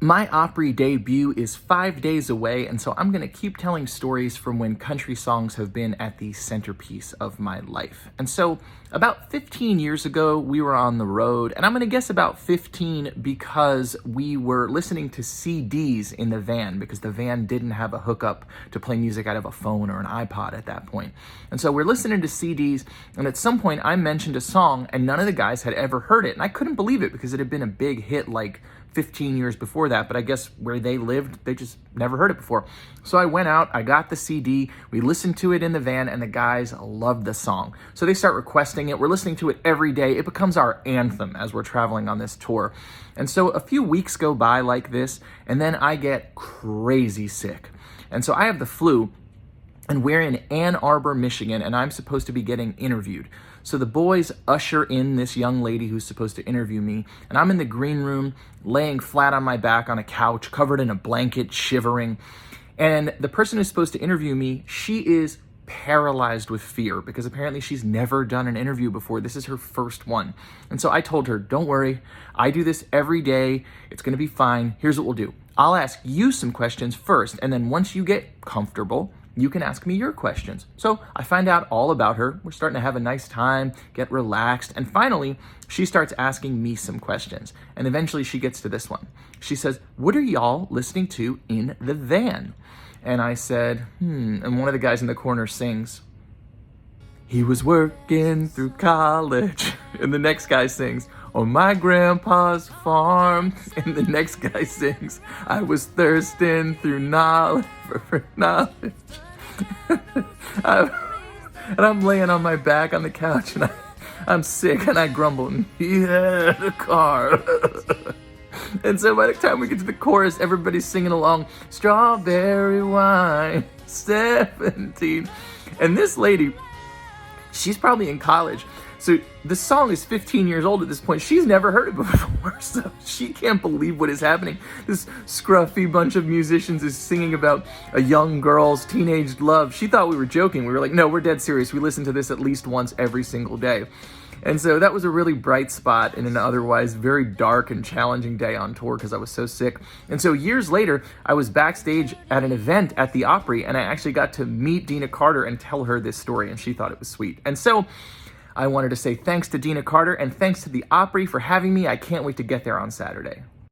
My Opry debut is 5 days away, and so I'm going to keep telling stories from when country songs have been at the centerpiece of my life. And so about 15 years ago, we were on the road, and I'm going to guess about 15 because we were listening to CDs in the van, because the van didn't have a hookup to play music out of a phone or an iPod at that point. And so we're listening to CDs, and at some point I mentioned a song, and none of the guys had ever heard it, and I couldn't believe it because it had been a big hit like 15 years before that, but I guess where they lived, they just never heard it before. So I went out, I got the CD, we listened to it in the van, and the guys loved the song. So they start requesting it. We're listening to it every day. It becomes our anthem as we're traveling on this tour. And so a few weeks go by like this, and then I get crazy sick. And so I have the flu, and we're in Ann Arbor, Michigan, and I'm supposed to be getting interviewed. So the boys usher in this young lady who's supposed to interview me, and I'm in the green room, laying flat on my back on a couch, covered in a blanket, shivering. And the person who's supposed to interview me, she is paralyzed with fear because apparently she's never done an interview before. This is her first one. And so I told her, don't worry, I do this every day. It's gonna be fine. Here's what we'll do. I'll ask you some questions first, and then once you get comfortable, you can ask me your questions. So I find out all about her. We're starting to have a nice time, get relaxed. And finally, she starts asking me some questions. And eventually she gets to this one. She says, what are y'all listening to in the van? And I said, and one of the guys in the corner sings, he was working through college. And the next guy sings, on my grandpa's farm. And the next guy sings, I was thirsting through knowledge for knowledge. And I'm laying on my back on the couch, and I'm sick, and I grumble, he had a car. And so by the time we get to the chorus, everybody's singing along, strawberry wine, 17. And this lady, she's probably in college. So the song is 15 years old at this point. She's never heard it before, so she can't believe what is happening. This scruffy bunch of musicians is singing about a young girl's teenage love. She thought we were joking. We were like, no, we're dead serious. We listen to this at least once every single day. And so that was a really bright spot in an otherwise very dark and challenging day on tour because I was so sick. And so years later, I was backstage at an event at the Opry, and I actually got to meet Deana Carter and tell her this story, and she thought it was sweet. And so I wanted to say thanks to Deana Carter and thanks to the Opry for having me. I can't wait to get there on Saturday.